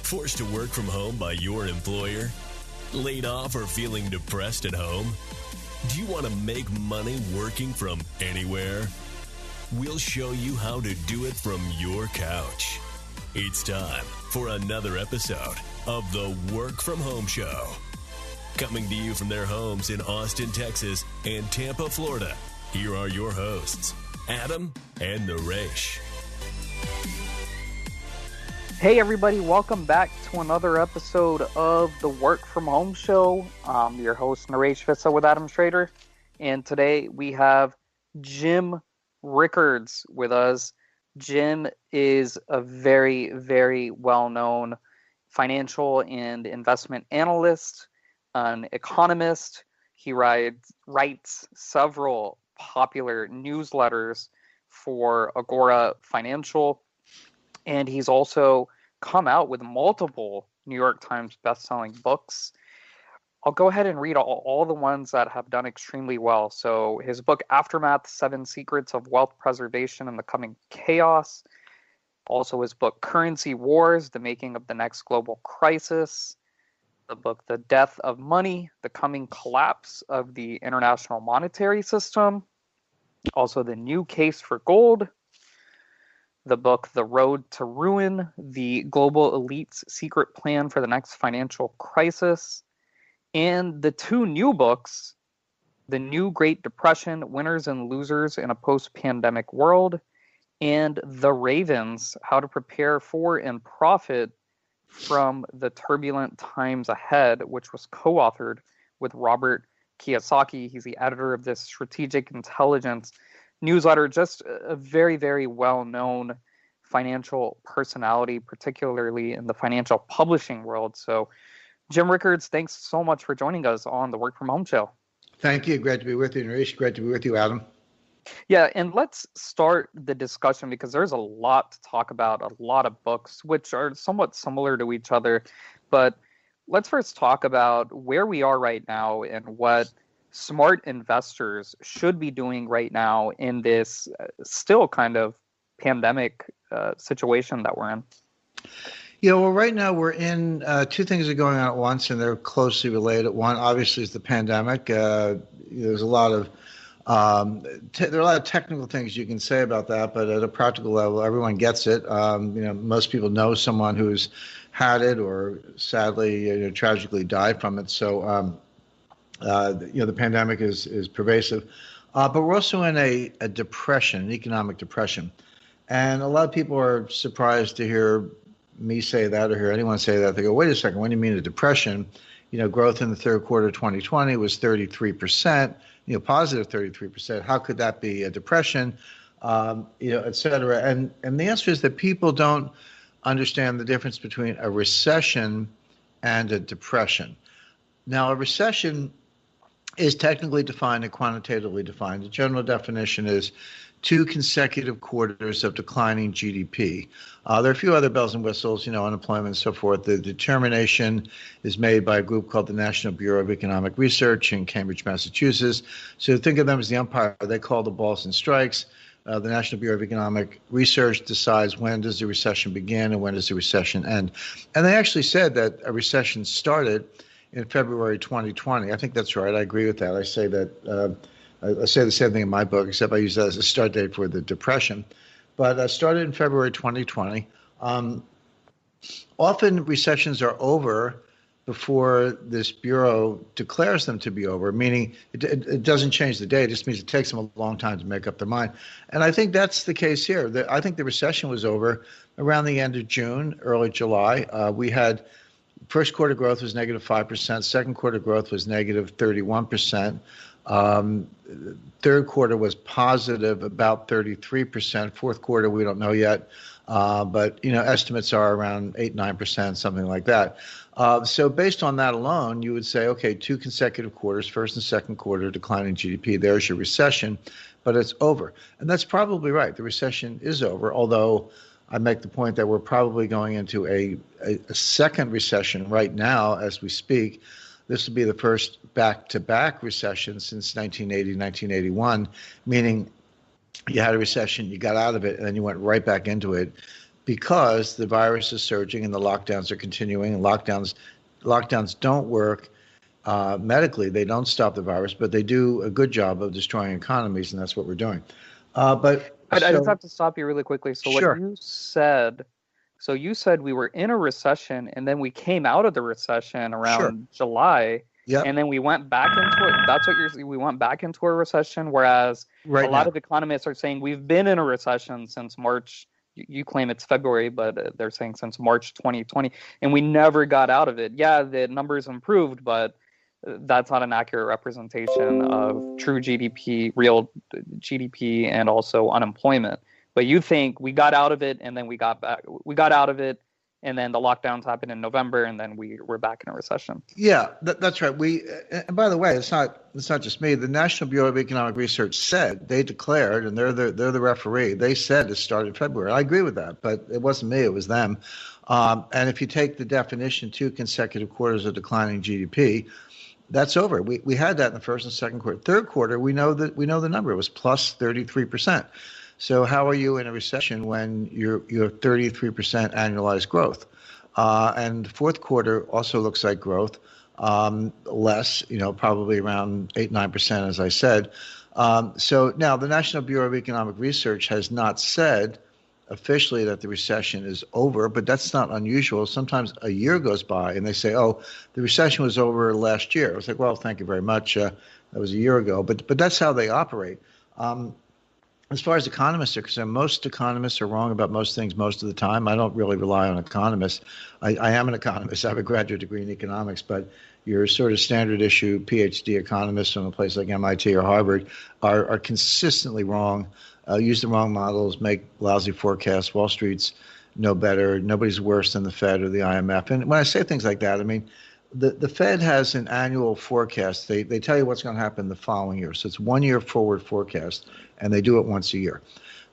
Forced to work from home by your employer? Laid off or feeling depressed at home? Do you want to make money working from anywhere? We'll show you how to do it from your couch. It's time for another episode of the Work From Home Show. Coming to you from their homes in Austin, Texas and Tampa, Florida, here are your hosts, Adam and Naresh. Hey everybody, welcome back to another episode of the Work From Home Show. I'm your host, Naresh with Adam Schrader, and today we have Jim Rickards with us. Jim is a very, very well-known financial and investment analyst, an economist. He writes several popular newsletters for Agora Financial, and he's also come out with multiple New York Times best-selling books. I'll go ahead and read all the ones that have done extremely well. So his book, Aftermath, 7 Secrets of Wealth Preservation in the Coming Chaos. Also his book, Currency Wars, The Making of the Next Global Crisis. The book, The Death of Money, The Coming Collapse of the International Monetary System. Also The New Case for Gold. The book, The Road to Ruin, The Global Elite's Secret Plan for the Next Financial Crisis. And the 2 new books, The New Great Depression, Winners and Losers in a Post-Pandemic World, and The Ravens, How to Prepare for and Profit from the Turbulent Times Ahead, which was co-authored with Robert Kiyosaki. He's the editor of this strategic intelligence newsletter, just a very, very well-known financial personality, particularly in the financial publishing world. So, Jim Rickards, thanks so much for joining us on the Work From Home Show. Thank you. Great to be with you, Naresh. Great to be with you, Adam. Yeah, and let's start the discussion because there's a lot to talk about, a lot of books, which are somewhat similar to each other. But let's first talk about where we are right now and what smart investors should be doing right now in this still kind of pandemic situation that we're in. Yeah, well, right now we're in 2 things are going on at once, and they're closely related. One, obviously, is the pandemic. There's a lot of there are a lot of technical things you can say about that, but at a practical level, everyone gets it. Most people know someone who's had it or sadly, tragically died from it. So, the pandemic is pervasive, but we're also in a depression, an economic depression. And a lot of people are surprised to hear me say that or hear anyone say that. They go, wait a second, what do you mean a depression? Growth in the third quarter of 2020 was 33%, positive 33%. How could that be a depression? Et cetera. And the answer is that people don't understand the difference between a recession and a depression. Now, a recession is technically defined and quantitatively defined. The general definition is 2 consecutive quarters of declining GDP. There are a few other bells and whistles, unemployment and so forth. The determination is made by a group called the National Bureau of Economic Research in Cambridge, Massachusetts. So think of them as the umpire. They call the balls and strikes. The National Bureau of Economic Research decides when does the recession begin and when does the recession end. And they actually said that a recession started in February 2020. I think that's right. I agree with that. I say that I say the same thing in my book, except I use that as a start date for the depression. But started in February 2020. Often recessions are over before this bureau declares them to be over, meaning it doesn't change the date. It just means it takes them a long time to make up their mind. And I think that's the case here. I think the recession was over around the end of June, early July. We had first quarter growth was negative 5%. Second quarter growth was negative 31%. Third quarter was positive about 33%. Fourth quarter, we don't know yet. But estimates are around 8-9%, something like that. So based on that alone, you would say, okay, 2 consecutive quarters, first and second quarter, declining GDP. There's your recession, but it's over. And that's probably right. The recession is over, although I make the point that we're probably going into a second recession right now as we speak. This will be the first back-to-back recession since 1980, 1981, meaning you had a recession, you got out of it, and then you went right back into it. because the virus is surging and the lockdowns are continuing, and lockdowns don't work medically. They don't stop the virus, but they do a good job of destroying economies, and that's what we're doing. I just have to stop you really quickly. So sure. what you said, you said we were in a recession, and then we came out of the recession around July, and then we went back into it. That's what you're saying. We went back into a recession, whereas a lot of economists are saying we've been in a recession since March. You claim it's February, but they're saying since March 2020, and we never got out of it. Yeah, the numbers improved, but that's not an accurate representation of true GDP, real GDP, and also unemployment. But you think we got out of it, and then we got out of it, and then the lockdowns happened in November, and then we're back in a recession. Yeah, that's right. And by the way, it's not just me. The National Bureau of Economic Research they declared, and they're the referee. They said it started February. I agree with that, but it wasn't me. It was them. And if you take the definition, 2 consecutive quarters of declining GDP, that's over. We had that in the first and second quarter. Third quarter, we know the number. It was plus 33%. So how are you in a recession when you have 33% annualized growth? And fourth quarter also looks like growth, less, probably around 8-9%, as I said. So now the National Bureau of Economic Research has not said officially that the recession is over, but that's not unusual. Sometimes a year goes by and they say, oh, the recession was over last year. I was like, well, thank you very much. That was a year ago. But that's how they operate. As far as economists are concerned, most economists are wrong about most things most of the time. I don't really rely on economists. I am an economist. I have a graduate degree in economics, but your sort of standard issue PhD economists from a place like MIT or Harvard are consistently wrong. Use the wrong models, make lousy forecasts. Wall Street's no better. Nobody's worse than the Fed or the IMF. And when I say things like that, I mean, the Fed has an annual forecast. They tell you what's going to happen the following year. So it's 1 year forward forecast, and they do it once a year.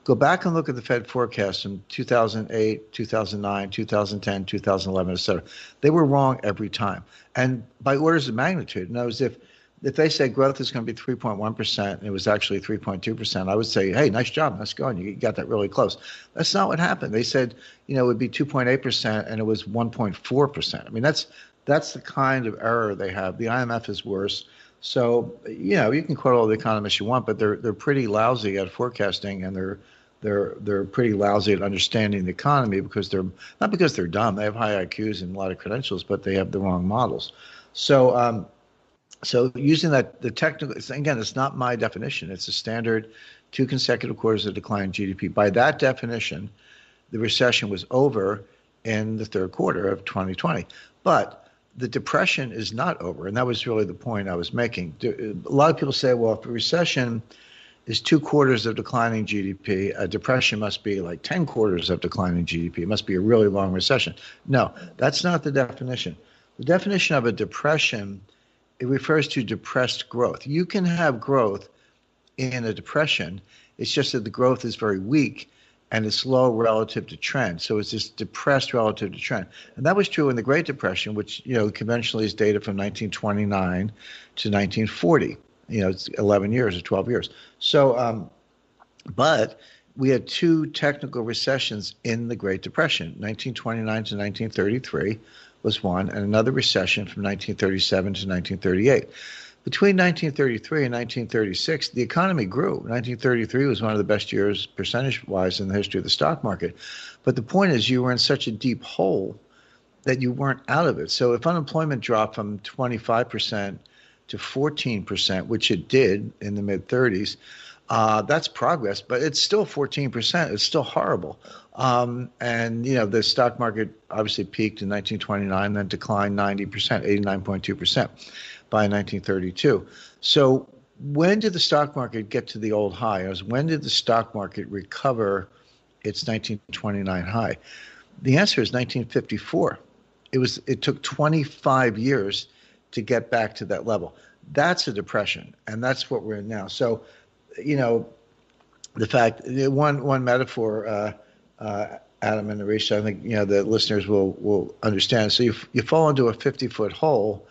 Go back and look at the Fed forecast in 2008, 2009, 2010, 2011, et cetera. They were wrong every time. And by orders of magnitude. In other words, if they say growth is going to be 3.1% and it was actually 3.2%, I would say, hey, nice job, nice going. You got that really close. That's not what happened. They said, it would be 2.8% and it was 1.4%. I mean, that's the kind of error they have. The IMF is worse. So, you can quote all the economists you want, but they're pretty lousy at forecasting, and they're pretty lousy at understanding the economy because not because they're dumb. They have high IQs and a lot of credentials, but they have the wrong models. So using the technical, again, it's not my definition. It's a standard 2 consecutive quarters of declining GDP. By that definition, the recession was over in the third quarter of 2020. But the depression is not over, and that was really the point I was making. A lot of people say, well, if a recession is 2 quarters of declining GDP, a depression must be like 10 quarters of declining GDP. It must be a really long recession. No, that's not the definition. The definition of a depression, it refers to depressed growth. You can have growth in a depression. It's just that the growth is very weak and it's low relative to trend. So it's just depressed relative to trend. And that was true in the Great Depression, which, conventionally is dated from 1929 to 1940. It's 11 years or 12 years. So, but we had 2 technical recessions in the Great Depression. 1929 to 1933 was one, and another recession from 1937 to 1938. Between 1933 and 1936, the economy grew. 1933 was one of the best years percentage-wise in the history of the stock market. But the point is, you were in such a deep hole that you weren't out of it. So if unemployment dropped from 25% to 14%, which it did in the mid-30s, that's progress, but it's still 14%. It's still horrible. And, the stock market obviously peaked in 1929, then declined 90%, 89.2%. By 1932. So when did the stock market get to the old high? When did the stock market recover its 1929 high? The answer is 1954. It took 25 years to get back to that level. That's a depression, and that's what we're in now. So, the fact, one metaphor, Adam and Naresh, I think the listeners will understand. So you fall into a 50-foot hole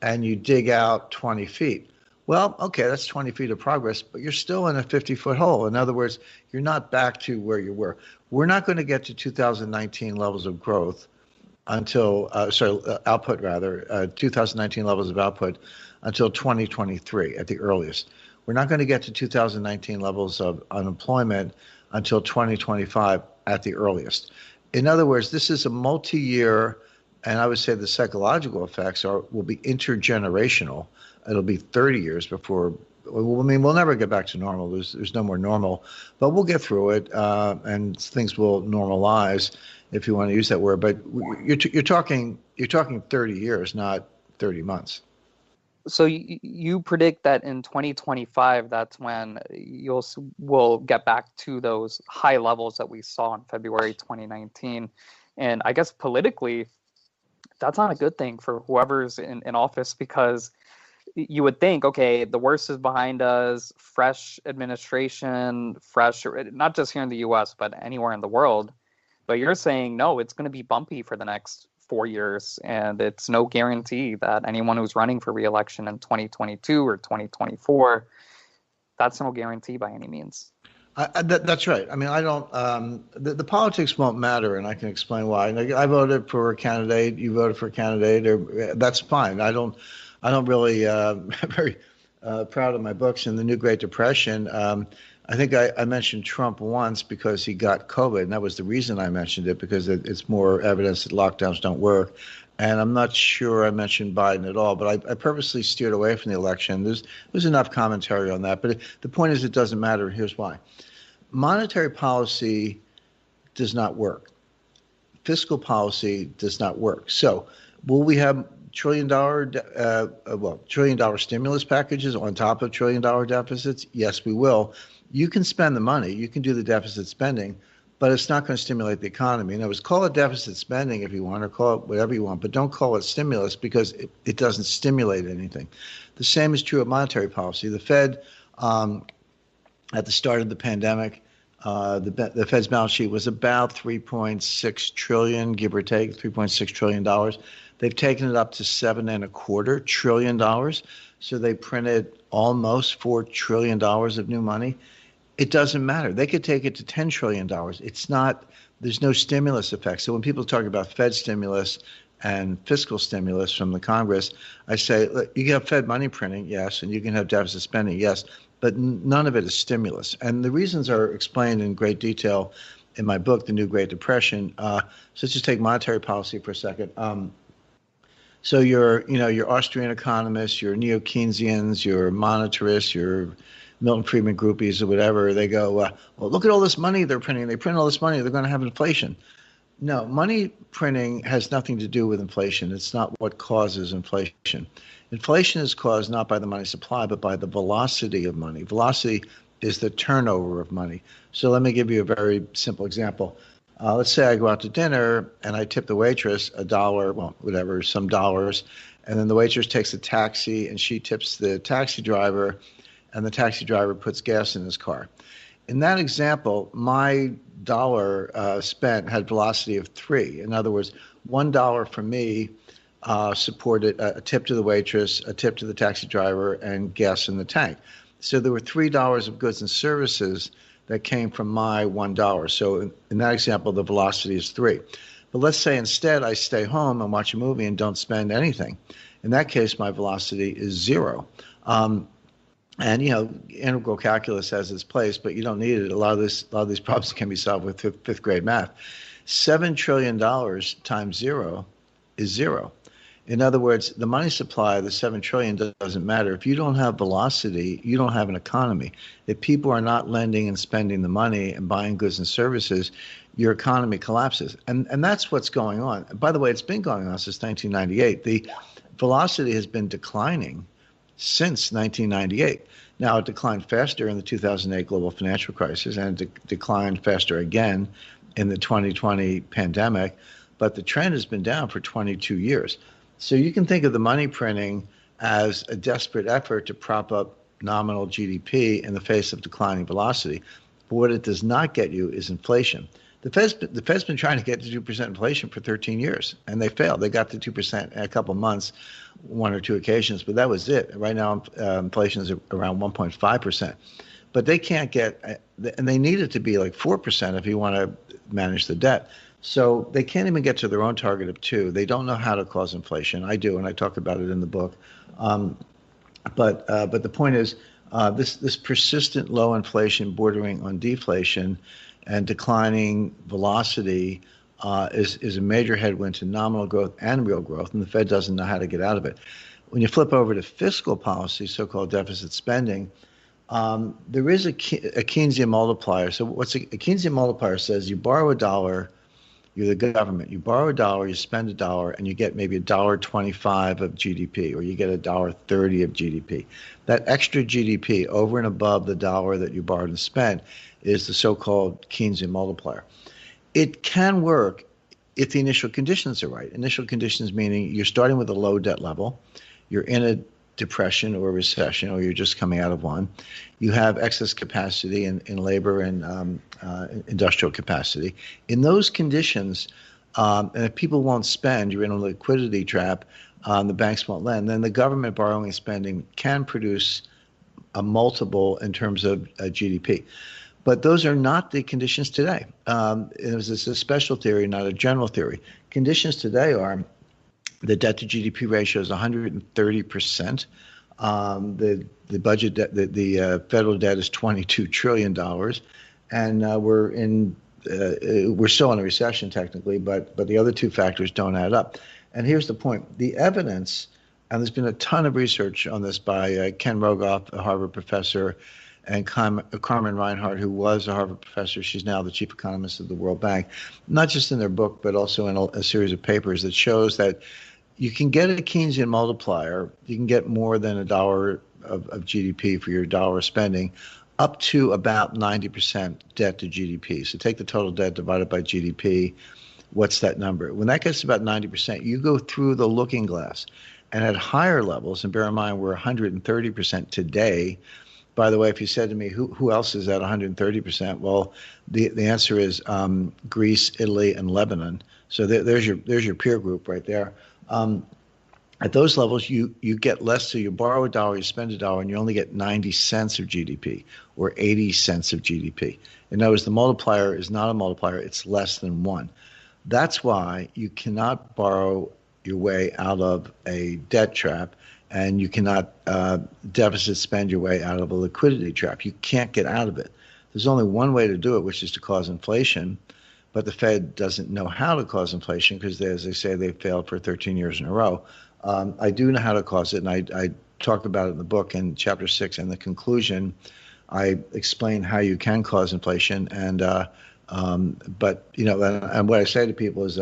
and you dig out 20 feet. Well, okay, that's 20 feet of progress, but you're still in a 50-foot hole. In other words, you're not back to where you were. We're not going to get to 2019 levels of growth until, output rather, 2019 levels of output until 2023 at the earliest. We're not going to get to 2019 levels of unemployment until 2025 at the earliest. In other words, this is a multi-year, and I would say the psychological effects will be intergenerational. It'll be 30 years before, I mean, we'll never get back to normal. There's no more normal, but we'll get through it, and things will normalize, if you want to use that word. But you're talking 30 years, not 30 months. So you predict that in 2025, that's when we'll get back to those high levels that we saw in February 2019. And I guess politically, that's not a good thing for whoever's in office, because you would think, okay, the worst is behind us, fresh administration, not just here in the US, but anywhere in the world. But you're saying, no, it's going to be bumpy for the next 4 years, and it's no guarantee that anyone who's running for re-election in 2022 or 2024, that's no guarantee by any means. That's right. I mean, I don't. The politics won't matter, and I can explain why. I voted for a candidate. You voted for a candidate, or that's fine. I don't really very proud of my books in the New Great Depression. I think I mentioned Trump once because he got COVID, and that was the reason I mentioned it, because it's more evidence that lockdowns don't work. And I'm not sure I mentioned Biden at all, but I purposely steered away from the election. There's enough commentary on that. But the point is, it doesn't matter. Here's why. Monetary policy does not work. Fiscal policy does not work. So will we have trillion dollar stimulus packages on top of $1 trillion deficits? Yes, we will. You can spend the money, you can do the deficit spending, but it's not going to stimulate the economy. In other words, call it deficit spending if you want, or call it whatever you want, but don't call it stimulus, because it doesn't stimulate anything. The same is true of monetary policy. The Fed, at the start of the pandemic, the Fed's balance sheet was about $3.6 trillion, give or take, $3.6 trillion. They've taken it up to $7.25 trillion. So they printed almost $4 trillion of new money. It doesn't matter. They could take it to $10 trillion. There's no stimulus effect. So when people talk about Fed stimulus and fiscal stimulus from the Congress, I say, look, you can have Fed money printing, yes, and you can have deficit spending, yes, but none of it is stimulus. And the reasons are explained in great detail in my book, The New Great Depression. So let's just take monetary policy for a second. So your Austrian economists, your neo-Keynesians, your monetarists, your Milton Friedman groupies or whatever, they go, well, look at all this money they're printing. They print all this money. They're going to have inflation. No, money printing has nothing to do with inflation. It's not what causes inflation. Inflation is caused not by the money supply, but by the velocity of money. Velocity is the turnover of money. So let me give you a very simple example. Let's say I go out to dinner and I tip the waitress $1, well, whatever, some dollars, and then the waitress takes a taxi and she tips the taxi driver, and the taxi driver puts gas in his car. In that example, my dollar spent had velocity of 3. In other words, $1 for me supported a tip to the waitress, a tip to the taxi driver, and gas in the tank. So there were $3 of goods and services that came from my $1. So in that example, the velocity is 3. But let's say instead I stay home and watch a movie and don't spend anything. In that case, my velocity is 0. And integral calculus has its place, but you don't need it. A lot of these problems can be solved with fifth grade math. $7 trillion times 0 is 0. In other words, the money supply, the $7 trillion, doesn't matter. If you don't have velocity, you don't have an economy. If people are not lending and spending the money and buying goods and services, your economy collapses. And that's what's going on. By the way, it's been going on since 1998. The velocity has been declining since 1998. Now, it declined faster in the 2008 global financial crisis, and it declined faster again in the 2020 pandemic, but the trend has been down for 22 years. So you can think of the money printing as a desperate effort to prop up nominal GDP in the face of declining velocity. But what it does not get you is inflation. The Fed's been trying to get to 2% inflation for 13 years, and they failed. They got to 2% in a couple of months, one or two occasions, but that was it. Right now, inflation is around 1.5%. But they can't get, and they need it to be like 4% if you want to manage the debt. So they can't even get to their own target of 2. They don't know how to cause inflation. I do, and I talk about it in the book. But the point is, this persistent low inflation bordering on deflation and declining velocity is a major headwind to nominal growth and real growth, and the Fed doesn't know how to get out of it. When you flip over to fiscal policy, so-called deficit spending, there is a Keynesian multiplier. So what's a Keynesian multiplier says you borrow $1, you're the government. You borrow $1, you spend $1, and you get maybe $1.25 of GDP, or you get $1.30 of GDP. That extra GDP over and above the dollar that you borrowed and spent is the so-called Keynesian multiplier. It can work if the initial conditions are right. Initial conditions meaning you're starting with a low debt level, you're in a depression or a recession, or you're just coming out of one. You have excess capacity in labor and industrial capacity. In those conditions, and if people won't spend, you're in a liquidity trap, the banks won't lend, then the government borrowing and spending can produce a multiple in terms of GDP. But those are not the conditions today. It's a special theory, not a general theory. Conditions today are the debt to GDP ratio is 130%. The budget debt, the federal debt is $22 trillion, and we're still in a recession technically, but the other two factors don't add up. And here's the point: the evidence, and there's been a ton of research on this by Ken Rogoff, a Harvard professor, and Carmen Reinhart, who was a Harvard professor. She's now the chief economist of the World Bank, not just in their book, but also in a series of papers that shows that you can get a Keynesian multiplier. You can get more than $1 of GDP for your dollar spending, up to about 90% debt to GDP. So take the total debt divided by GDP. What's that number? When that gets to about 90%, you go through the looking glass. And at higher levels, and bear in mind we're 130% today. By the way, if you said to me, who else is at 130%? Well, the answer is Greece, Italy, and Lebanon. So there's your peer group right there. At those levels, you get less. So you borrow $1, you spend $1, and you only get 90 cents of GDP or 80 cents of GDP. In other words, the multiplier is not a multiplier. It's less than 1. That's why you cannot borrow your way out of a debt trap, and you cannot deficit spend your way out of a liquidity trap. You can't get out of it. There's only one way to do it, which is to cause inflation. But the Fed doesn't know how to cause inflation because, as they say, they've failed for 13 years in a row. I do know how to cause it, and I talk about it in the book in Chapter 6. And the conclusion, I explain how you can cause inflation. And but and what I say to people is,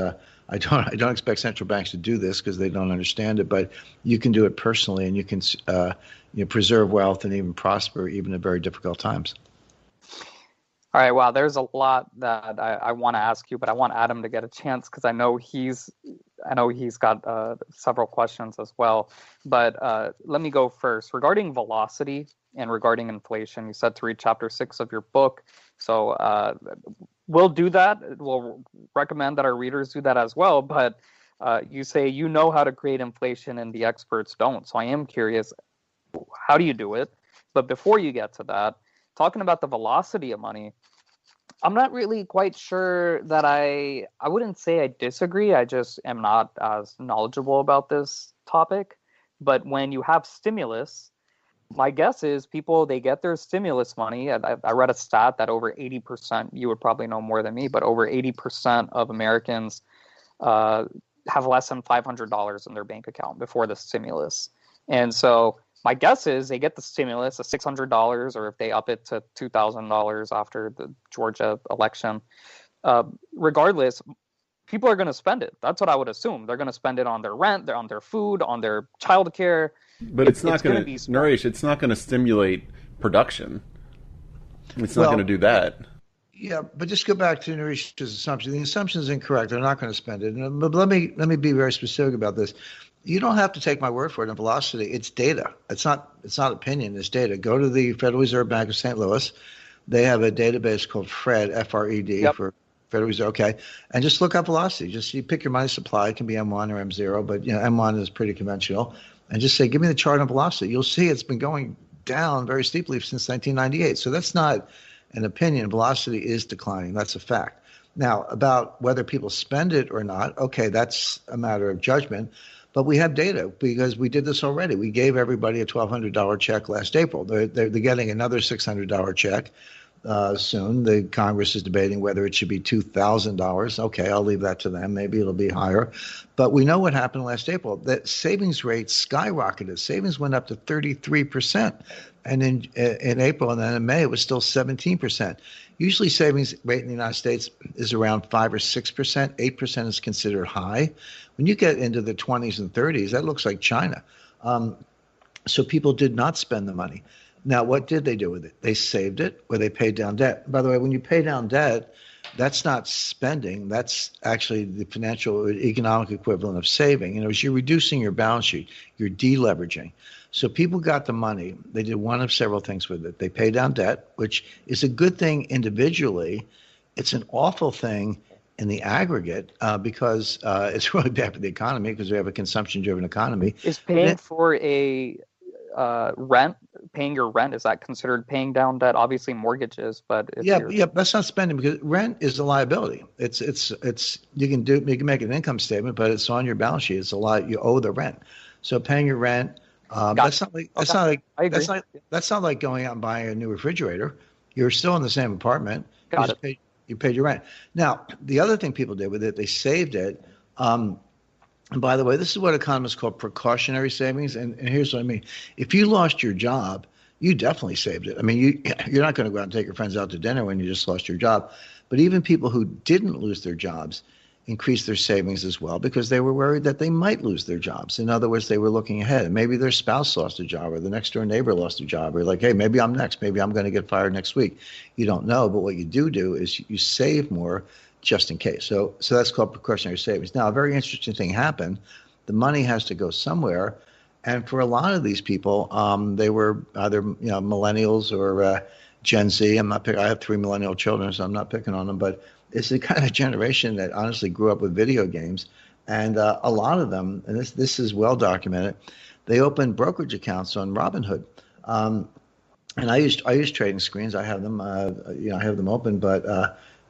I don't expect central banks to do this because they don't understand it. But you can do it personally, and you can preserve wealth and even prosper even in very difficult times. All right, wow, there's a lot that I want to ask you, but I want Adam to get a chance because I know he's got several questions as well. But let me go first. Regarding velocity and regarding inflation, you said to read Chapter 6 of your book. So we'll do that. We'll recommend that our readers do that as well. But you say you know how to create inflation and the experts don't. So I am curious, how do you do it? But before you get to that, talking about the velocity of money, I'm not really quite sure that I wouldn't say I disagree. I just am not as knowledgeable about this topic. But when you have stimulus, my guess is people, they get their stimulus money. I read a stat that over 80%, you would probably know more than me, but over 80% of Americans have less than $500 in their bank account before the stimulus. And so my guess is they get the stimulus, the $600, or if they up it to $2,000 after the Georgia election. Regardless, people are going to spend it. That's what I would assume. They're going to spend it on their rent, on their food, on their childcare. But it's not going to, Naresh, it's not going to stimulate production. It's not going to do that. Yeah, but just go back to Naresh's assumption. The assumption is incorrect. They're not going to spend it. But let me be very specific about this. You don't have to take my word for it in velocity. It's data. It's not opinion. It's data. Go to the Federal Reserve Bank of St. Louis. They have a database called FRED, F-R-E-D, yep. for Federal Reserve, okay. And just look up velocity. Just you pick your money supply. It can be M1 or M0, but M1 is pretty conventional. And just say, give me the chart on velocity. You'll see it's been going down very steeply since 1998. So that's not an opinion. Velocity is declining. That's a fact. Now, about whether people spend it or not, okay, that's a matter of judgment. But we have data because we did this already. We gave everybody a $1,200 check last April. They're getting another $600 check soon. The Congress is debating whether it should be $2,000. Okay, I'll leave that to them. Maybe it'll be higher. But we know what happened last April. The savings rate skyrocketed. Savings went up to 33%. And in April and then in May, it was still 17%. Usually savings rate in the United States is around 5 or 6%. 8% is considered high. When you get into the 20s and 30s, that looks like China. So people did not spend the money. Now, what did they do with it? They saved it or they paid down debt. By the way, when you pay down debt, that's not spending. That's actually the financial or economic equivalent of saving. As you're reducing your balance sheet, you're deleveraging. So people got the money. They did one of several things with it. They paid down debt, which is a good thing individually. It's an awful thing in the aggregate because it's really bad for the economy because we have a consumption-driven economy. Is paying for a paying your rent, is that considered paying down debt? Obviously mortgages, but that's not spending because rent is a liability. It's you can make an income statement, but it's on your balance sheet. It's a lot you owe the rent. So paying your rent, that's not like going out and buying a new refrigerator. You're still in the same apartment. You paid your rent. Now, the other thing people did with it, they saved it. And by the way, this is what economists call precautionary savings. And here's what I mean. If you lost your job, you definitely saved it. I mean, you're not going to go out and take your friends out to dinner when you just lost your job. But even people who didn't lose their jobs increased their savings as well because they were worried that they might lose their jobs. In other words, they were looking ahead. Maybe their spouse lost a job or the next door neighbor lost a job or like, hey, maybe I'm next. Maybe I'm going to get fired next week. You don't know. But what you do is you save more just in case. So that's called precautionary savings. Now, a very interesting thing happened. The money has to go somewhere. And for a lot of these people, they were either millennials or Gen Z. I have 3 millennial children, so I'm not picking on them. But it's the kind of generation that honestly grew up with video games. And a lot of them, and this is well documented, they opened brokerage accounts on Robinhood. And I use trading screens. I have them, I have them open.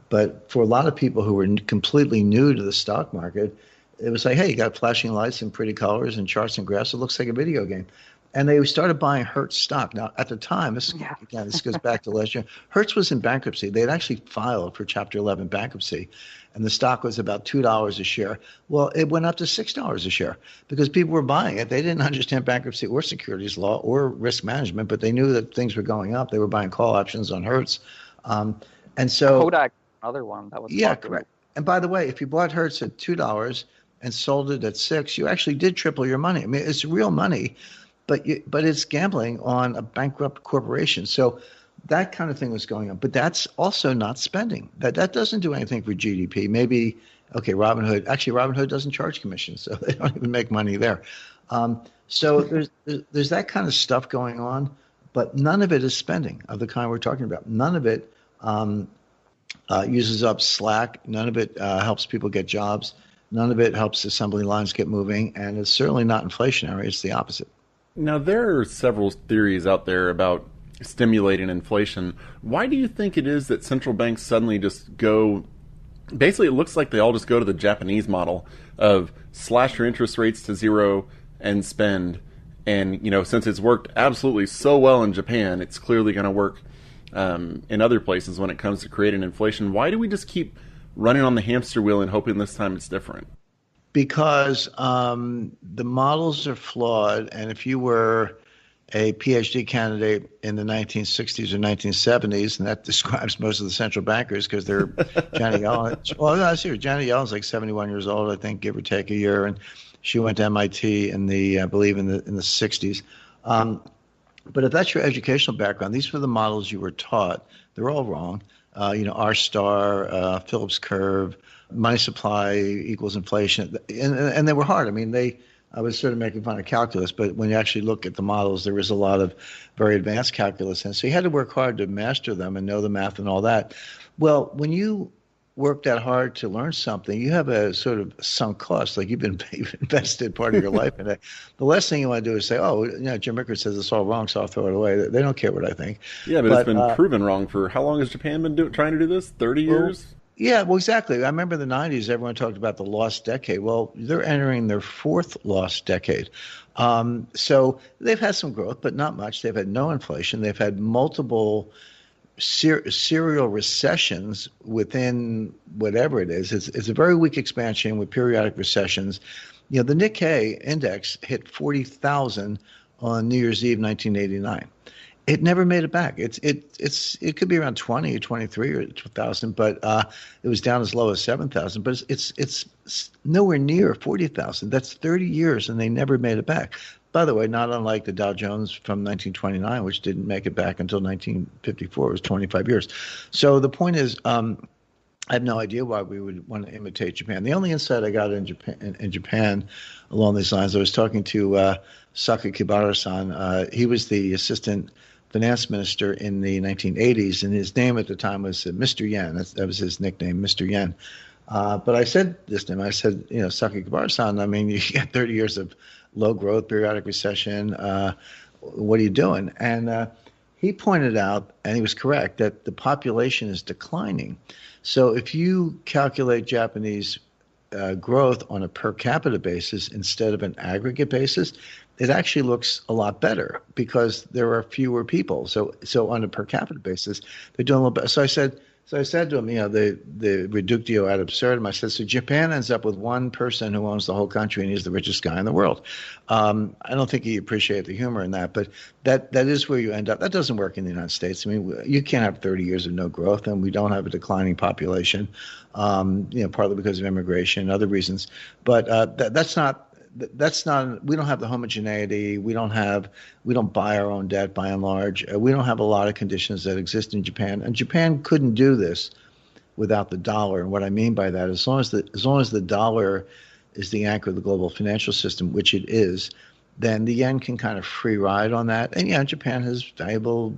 But for a lot of people who were completely new to the stock market, it was like, hey, you got flashing lights and pretty colors and charts and graphs. It looks like a video game. And they started buying Hertz stock. Now, at the time, this goes back to last year, Hertz was in bankruptcy. They had actually filed for Chapter 11 bankruptcy, and the stock was about $2 a share. Well, it went up to $6 a share because people were buying it. They didn't understand bankruptcy or securities law or risk management, but they knew that things were going up. They were buying call options on Hertz. And so Kodak, another one that was popular. Correct. And by the way, if you bought Hertz at $2 and sold it at $6, you actually did triple your money. I mean, it's real money. But it's gambling on a bankrupt corporation. So that kind of thing was going on. But that's also not spending. That doesn't do anything for GDP. Maybe, okay, Robinhood doesn't charge commissions, so they don't even make money there. So there's that kind of stuff going on, but none of it is spending of the kind we're talking about. None of it uses up slack. None of it helps people get jobs. None of it helps assembly lines get moving. And it's certainly not inflationary. It's the opposite. Now, there are several theories out there about stimulating inflation. Why do you think it is that central banks suddenly just go, basically it looks like they all just go to the Japanese model of slash your interest rates to zero and spend. And, since it's worked absolutely so well in Japan, it's clearly going to work in other places when it comes to creating inflation. Why do we just keep running on the hamster wheel and hoping this time it's different? Because the models are flawed, and if you were a PhD candidate in the 1960s or 1970s, and that describes most of the central bankers because they're Janet Yellen. Well, no, seriously, Janet Yellen's like 71 years old, I think, give or take a year, and she went to MIT I believe in the 60s. But if that's your educational background, these were the models you were taught. They're all wrong. R-star, Phillips curve, money supply equals inflation, and they were hard. I mean, I was sort of making fun of calculus, but when you actually look at the models, there was a lot of very advanced calculus, and so you had to work hard to master them and know the math and all that. Well, when you work that hard to learn something, you have a sort of sunk cost. Like you've invested part of your life in it. The last thing you want to do is say, "Oh, Jim Rickards says it's all wrong, so I'll throw it away." They don't care what I think. Yeah, but it's been proven wrong for how long has Japan been trying to do this? 30 years? Yeah, well, exactly. I remember in the 90s, everyone talked about the lost decade. Well, they're entering their fourth lost decade. So they've had some growth, but not much. They've had no inflation. They've had multiple serial recessions within whatever it is. It's a very weak expansion with periodic recessions. The Nikkei index hit 40,000 on New Year's Eve, 1989. It never made it back. It could be around 20 or 23 or 2,000, but it was down as low as 7,000. But it's nowhere near 40,000. That's 30 years, and they never made it back. By the way, not unlike the Dow Jones from 1929, which didn't make it back until 1954. It was 25 years. So the point is, I have no idea why we would want to imitate Japan. The only insight I got in Japan along these lines, I was talking to Sakakibara-san. He was the assistant finance minister in the 1980s, and his name at the time was Mr. Yen. That was his nickname, Mr. Yen. But I said this to him. I said, Sakakibara-san, I mean, you got 30 years of low growth, periodic recession. What are you doing? And he pointed out, and he was correct, that the population is declining. So if you calculate Japanese growth on a per capita basis instead of an aggregate basis, it actually looks a lot better because there are fewer people. So on a per capita basis, they're doing a little better. So I said to him, the reductio ad absurdum. I said, so Japan ends up with one person who owns the whole country, and he's the richest guy in the world. I don't think he appreciated the humor in that, but that is where you end up. That doesn't work in the United States. I mean, you can't have 30 years of no growth, and we don't have a declining population. Partly because of immigration and other reasons. But that's not. We don't have the homogeneity. We don't buy our own debt by and large. We don't have a lot of conditions that exist in Japan, and Japan couldn't do this without the dollar. And what I mean by that, as long as the dollar is the anchor of the global financial system, which it is, then the yen can kind of free ride on that. And Japan has valuable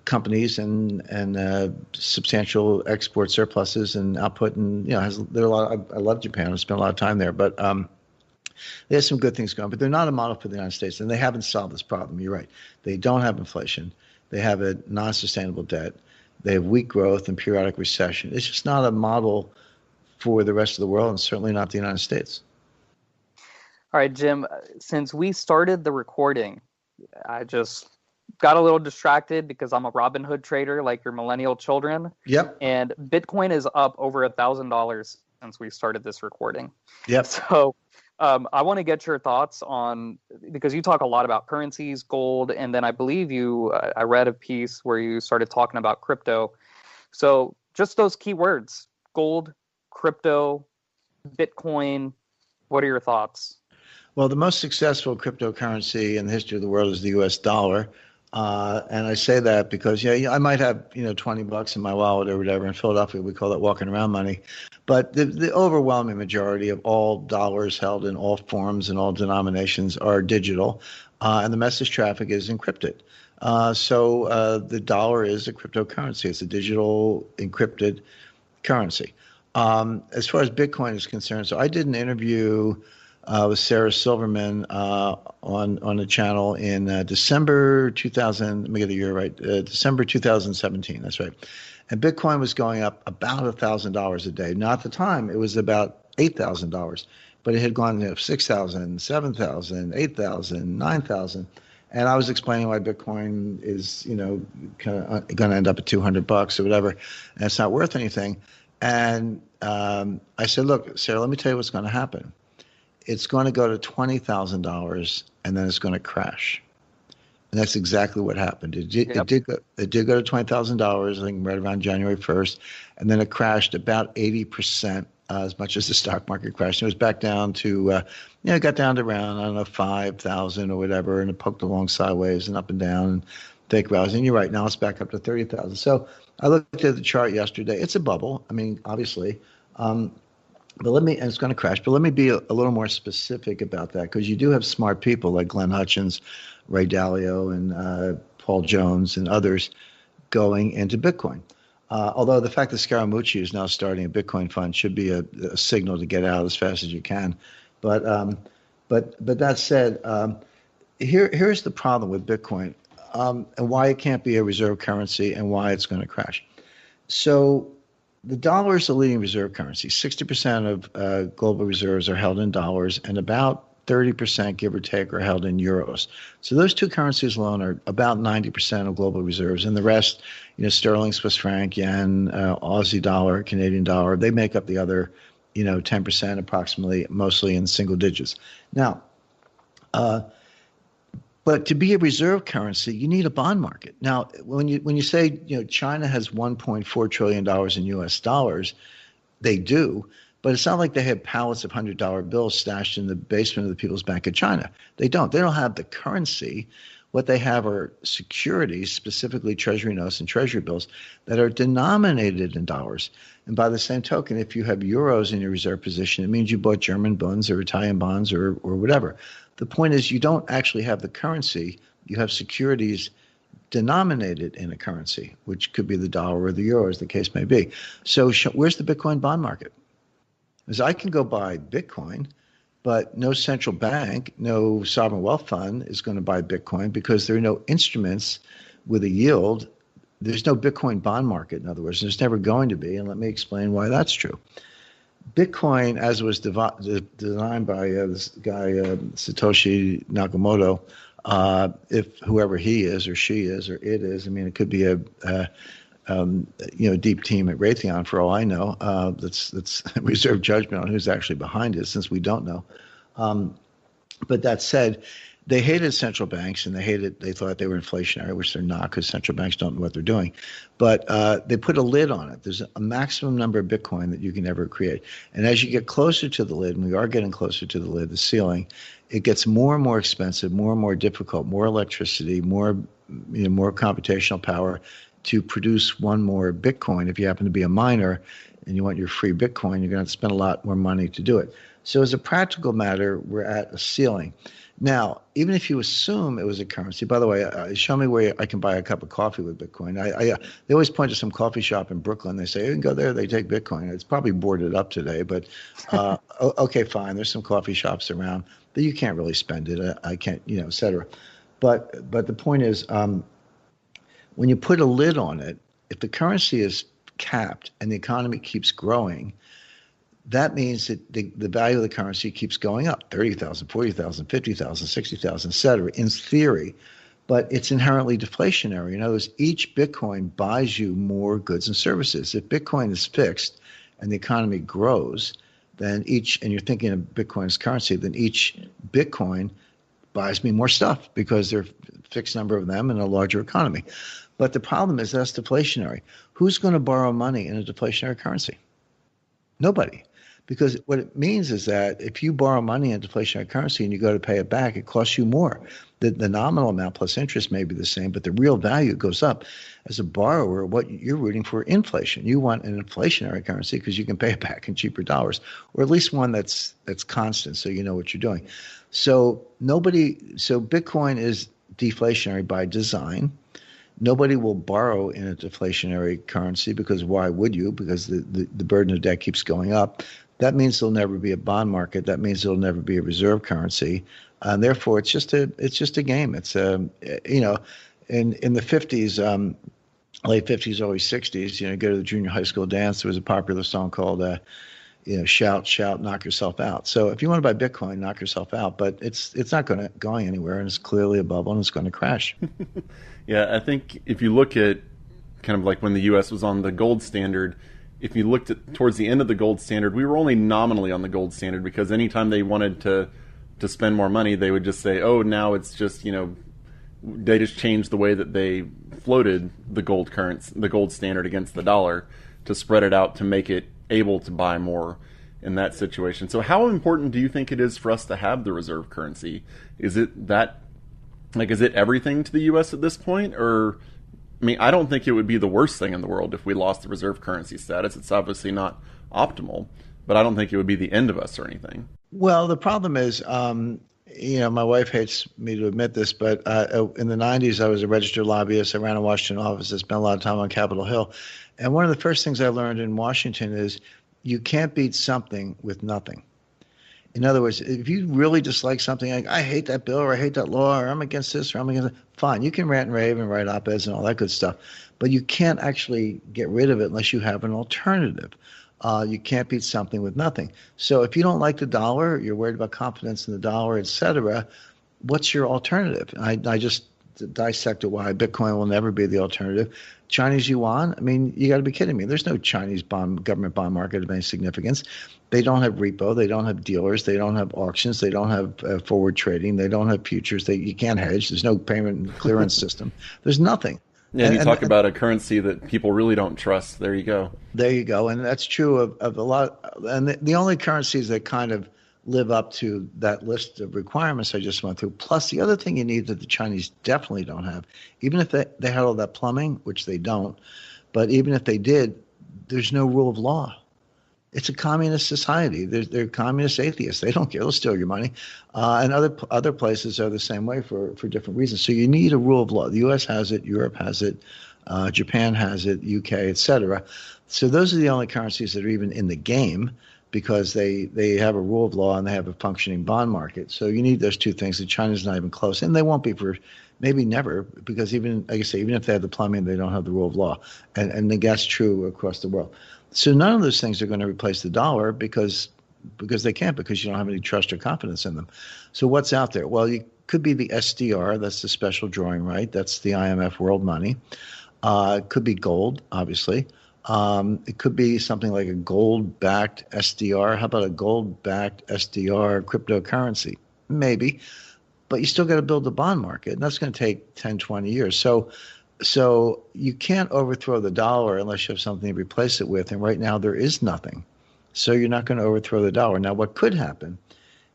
companies and substantial export surpluses and output, and there are a lot. I love Japan. I spent a lot of time there, but there's some good things going, but they're not a model for the United States, and they haven't solved this problem. You're right. They don't have inflation. They have a non-sustainable debt. They have weak growth and periodic recession. It's just not a model for the rest of the world, and certainly not the United States. All right, Jim, since we started the recording, I just got a little distracted because I'm a Robinhood trader like your millennial children. Yep. And Bitcoin is up over $1,000 since we started this recording. Yep. So I want to get your thoughts on, because you talk a lot about currencies, gold, and then I believe I read a piece where you started talking about crypto. So just those key words, gold, crypto, Bitcoin, what are your thoughts? Well, the most successful cryptocurrency in the history of the world is the U.S. dollar. And I say that because, I might have, $20 in my wallet or whatever. In Philadelphia, we call that walking around money. But the overwhelming majority of all dollars held in all forms and all denominations are digital, and the message traffic is encrypted. So the dollar is a cryptocurrency. It's a digital encrypted currency. As far as Bitcoin is concerned, so I did an interview with Sarah Silverman on a channel in December 2000. Let me get the year right. December 2017. That's right. And Bitcoin was going up about $1,000 a day. Now at the time, it was about $8,000, but it had gone to 6,000, 7,000, 8,000, 9,000. And I was explaining why Bitcoin is, kind of going to end up at $200 or whatever, and it's not worth anything. And I said, look, Sarah, let me tell you what's going to happen. It's going to go to $20,000, and then it's going to crash. And that's exactly what happened. It did go to $20,000, I think right around January 1st, and then it crashed about 80%, as much as the stock market crashed. It was back down to, it got down to around, 5,000 or whatever, and it poked along sideways and up and down and fake rallies. And you're right, now it's back up to 30,000. So I looked at the chart yesterday. It's a bubble. I mean, obviously. And it's going to crash, but let me be a little more specific about that, because you do have smart people like Glenn Hutchins, Ray Dalio, and Paul Jones and others going into Bitcoin. Although the fact that Scaramucci is now starting a Bitcoin fund should be a signal to get out as fast as you can. But that said, here's the problem with Bitcoin, and why it can't be a reserve currency and why it's going to crash. So the dollar is the leading reserve currency. 60% of global reserves are held in dollars, and about 30%, give or take, are held in euros. So those two currencies alone are about 90% of global reserves, and the rest, sterling, Swiss franc, yen, Aussie dollar, Canadian dollar, they make up the other, 10% approximately, mostly in single digits. Now, but to be a reserve currency, you need a bond market. Now, when you say China has $1.4 trillion in U.S. dollars, they do, but it's not like they have pallets of $100 bills stashed in the basement of the People's Bank of China. They don't. They don't have the currency. What they have are securities, specifically treasury notes and treasury bills, that are denominated in dollars. And by the same token, if you have euros in your reserve position, it means you bought German bonds or Italian bonds or whatever. The point is you don't actually have the currency. You have securities denominated in a currency, which could be the dollar or the euro, as the case may be. So where's the Bitcoin bond market? Because I can go buy Bitcoin, but no central bank, no sovereign wealth fund is going to buy Bitcoin because there are no instruments with a yield. There's no Bitcoin bond market, in other words. There's never going to be, and let me explain why that's true. Bitcoin, as it was designed by this guy, Satoshi Nakamoto, if whoever he is or she is or it is, I mean, it could be a deep team at Raytheon for all I know. That's reserve judgment on who's actually behind it, since we don't know. But that said, they hated central banks, and they thought they were inflationary, which they're not, because central banks don't know what they're doing. But they put a lid on it. There's a maximum number of Bitcoin that you can ever create. And as you get closer to the lid, and we are getting closer to the lid, the ceiling, it gets more and more expensive, more and more difficult, more electricity, more computational power to produce one more Bitcoin. If you happen to be a miner and you want your free Bitcoin, you're going to have to spend a lot more money to do it. So as a practical matter, we're at a ceiling. Now, even if you assume it was a currency, by the way, show me where I can buy a cup of coffee with Bitcoin. They always point to some coffee shop in Brooklyn. They say, you can go there, they take Bitcoin. It's probably boarded up today, but okay, fine. There's some coffee shops around, but you can't really spend it. I can't, et cetera. But the point is, when you put a lid on it, if the currency is capped and the economy keeps growing, that means that the value of the currency keeps going up, 30,000, 40,000, 50,000, 60,000, et cetera, in theory. But it's inherently deflationary. In other words, each Bitcoin buys you more goods and services. If Bitcoin is fixed and the economy grows, then and you're thinking of Bitcoin as currency, then each Bitcoin buys me more stuff because there are a fixed number of them in a larger economy. But the problem is that's deflationary. Who's going to borrow money in a deflationary currency? Nobody. Because what it means is that if you borrow money in deflationary currency and you go to pay it back, it costs you more. The nominal amount plus interest may be the same, but the real value goes up. As a borrower, what you're rooting for inflation. You want an inflationary currency because you can pay it back in cheaper dollars, or at least one that's constant, so you know what you're doing. So Bitcoin is deflationary by design. Nobody will borrow in a deflationary currency because why would you? Because the burden of debt keeps going up. That means there'll never be a bond market. That means there'll never be a reserve currency. And therefore, it's just a game. It's in the 50s, late 50s, early 60s. Go to the junior high school dance. There was a popular song called "Shout, Shout, Knock Yourself Out." So if you want to buy Bitcoin, knock yourself out. But it's not going anywhere, and it's clearly a bubble, and it's going to crash. Yeah, I think if you look at kind of like when the U.S. was on the gold standard, if you looked at towards the end of the gold standard, we were only nominally on the gold standard because anytime they wanted to spend more money, they would just say, oh, now it's just, they just changed the way that they floated the gold standard against the dollar to spread it out to make it able to buy more in that situation. So how important do you think it is for us to have the reserve currency? Is it everything to the U.S. at this point? Or, I don't think it would be the worst thing in the world if we lost the reserve currency status. It's obviously not optimal, but I don't think it would be the end of us or anything. Well, the problem is My wife hates me to admit this, but in the 90s, I was a registered lobbyist. I ran a Washington office. I spent a lot of time on Capitol Hill. And one of the first things I learned in Washington is you can't beat something with nothing. In other words, if you really dislike something, like I hate that bill or I hate that law or I'm against this or I'm against that, fine. You can rant and rave and write op-eds and all that good stuff. But you can't actually get rid of it unless you have an alternative. You can't beat something with nothing. So if you don't like the dollar, you're worried about confidence in the dollar, et cetera, what's your alternative? I just dissected why Bitcoin will never be the alternative. Chinese yuan, I mean, you got to be kidding me. There's no Chinese government bond market of any significance. They don't have repo. They don't have dealers. They don't have auctions. They don't have forward trading. They don't have futures. You can't hedge. There's no payment and clearance system. There's nothing. Yeah, and you talk about a currency that people really don't trust. There you go. There you go. And that's true of a lot. And the only currencies that kind of live up to that list of requirements I just went through, plus the other thing you need that the Chinese definitely don't have, even if they had all that plumbing, which they don't, but even if they did, there's no rule of law. It's a communist society. They're communist atheists. They don't care. They'll steal your money. And other places are the same way for different reasons. So you need a rule of law. The U.S. has it. Europe has it. Japan has it. UK, et cetera. So those are the only currencies that are even in the game because they have a rule of law and they have a functioning bond market. So you need those two things. And China's not even close. And they won't be for maybe never because even, like I say, even if they have the plumbing, they don't have the rule of law. And that's true across the world. So none of those things are going to replace the dollar because they can't, because you don't have any trust or confidence in them. So what's out there? Well, you could be the SDR, that's the special drawing right. That's the IMF world money. It could be gold, obviously. It could be something like a gold-backed SDR. How about a gold-backed SDR cryptocurrency? Maybe. But you still got to build the bond market, and that's going to take 10, 20 years. So you can't overthrow the dollar unless you have something to replace it with. And right now there is nothing. So you're not going to overthrow the dollar. Now, what could happen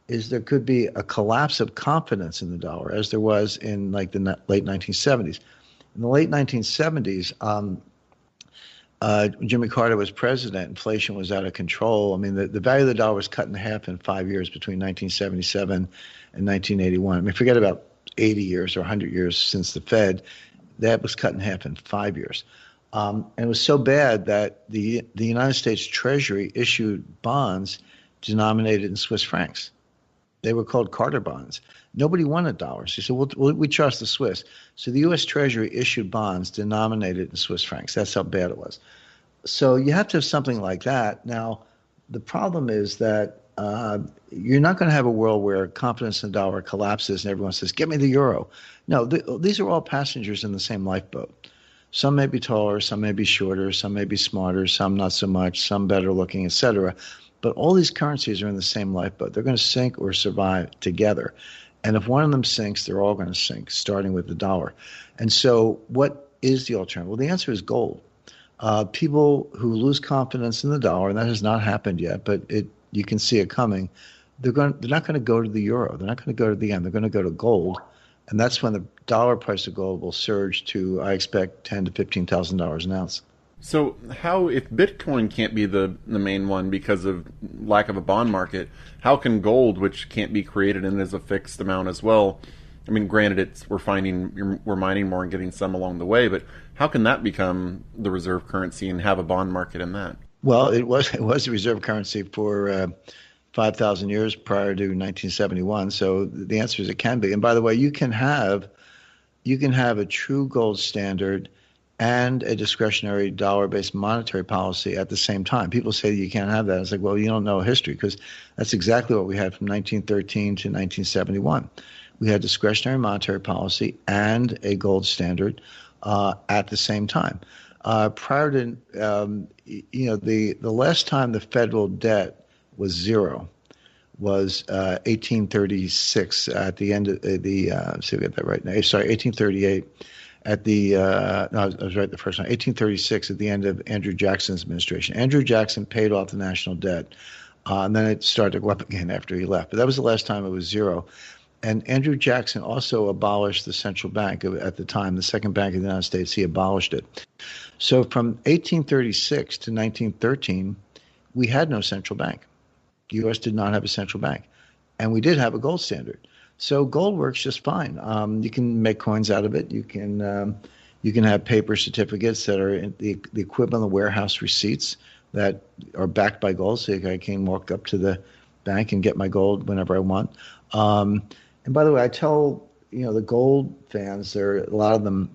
is there could be a collapse of confidence in the dollar, as there was in like the late 1970s. In the late 1970s, Jimmy Carter was president. Inflation was out of control. I mean, the value of the dollar was cut in half in 5 years between 1977 and 1981. I mean, forget about 80 years or 100 years since the Fed. That was cut in half in 5 years. And it was so bad that the United States Treasury issued bonds denominated in Swiss francs. They were called Carter bonds. Nobody wanted dollars. He said, well, we trust the Swiss. So the U.S. Treasury issued bonds denominated in Swiss francs. That's how bad it was. So you have to have something like that. Now, the problem is that you're not going to have a world where confidence in the dollar collapses and everyone says, give me the euro. No, these are all passengers in the same lifeboat. Some may be taller, some may be shorter, some may be smarter, some not so much, some better looking, et cetera. But all these currencies are in the same lifeboat. They're going to sink or survive together. And if one of them sinks, they're all going to sink, starting with the dollar. And so what is the alternative? Well, the answer is gold. People who lose confidence in the dollar, and that has not happened yet, but you can see it coming, they're not going to go to the euro. They're not going to go to the yen. They're going to go to gold. And that's when the dollar price of gold will surge to, I expect, $10,000 to $15,000 an ounce. So how, if Bitcoin can't be the main one because of lack of a bond market, how can gold, which can't be created and is a fixed amount as well? I mean, granted, we're mining more and getting some along the way, but how can that become the reserve currency and have a bond market in that? Well, it was a reserve currency for 5,000 years prior to 1971. So the answer is it can be. And by the way, you can have a true gold standard and a discretionary dollar-based monetary policy at the same time. People say you can't have that. It's like, well, you don't know history, because that's exactly what we had from 1913 to 1971. We had discretionary monetary policy and a gold standard at the same time. Prior to, the last time the federal debt was zero was 1836 at the end of the, see if I get that right now. Sorry, 1838 at the, no, I was right the first time, 1836 at the end of Andrew Jackson's administration. Andrew Jackson paid off the national debt, and then it started to go up again after he left. But that was the last time it was zero. And Andrew Jackson also abolished the central bank at the time, the second bank of the United States. He abolished it. So from 1836 to 1913, we had no central bank. The U.S. did not have a central bank. And we did have a gold standard. So gold works just fine. You can make coins out of it. You can have paper certificates that are the equivalent of warehouse receipts that are backed by gold. So I can walk up to the bank and get my gold whenever I want. And by the way, I tell the gold fans, a lot of them,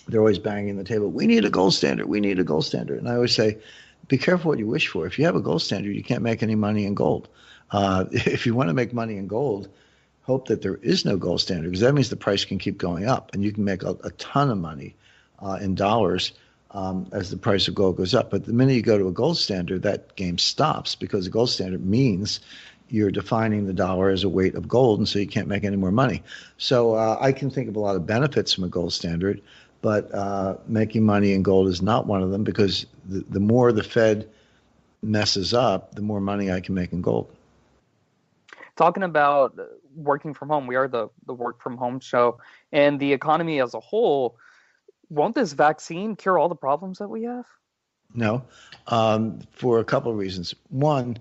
they're always banging the table. We need a gold standard. We need a gold standard. And I always say, be careful what you wish for. If you have a gold standard, you can't make any money in gold. If you want to make money in gold, hope that there is no gold standard, because that means the price can keep going up and you can make a ton of money in dollars as the price of gold goes up. But the minute you go to a gold standard, that game stops, because a gold standard means you're defining the dollar as a weight of gold, and so you can't make any more money. So I can think of a lot of benefits from a gold standard, but making money in gold is not one of them, because the more the Fed messes up, the more money I can make in gold. Talking about working from home, we are the work from home show, and the economy as a whole, won't this vaccine cure all the problems that we have? No, for a couple of reasons. One,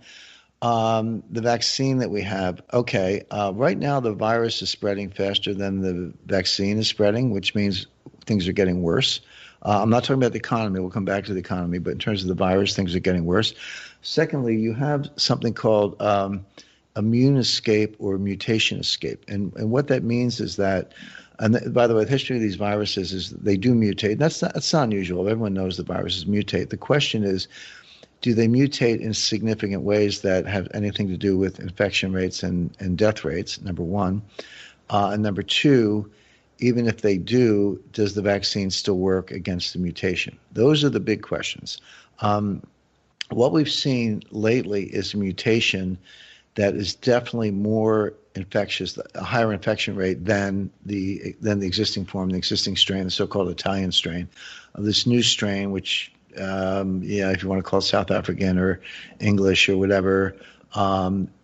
the vaccine that we have, right now the virus is spreading faster than the vaccine is spreading, which means things are getting worse. I'm not talking about the economy. We'll come back to the economy, but in terms of the virus, things are getting worse. Secondly, you have something called immune escape or mutation escape. And what that means is that, and by the way, the history of these viruses is they do mutate. That's not unusual. Everyone knows the viruses mutate. The question is, do they mutate in significant ways that have anything to do with infection rates and death rates, number one? And number two, even if they do, does the vaccine still work against the mutation? Those are the big questions. What we've seen lately is a mutation that is definitely more infectious, a higher infection rate than the existing form, the existing strain, the so-called Italian strain. This new strain, which, if you want to call it South African or English or whatever,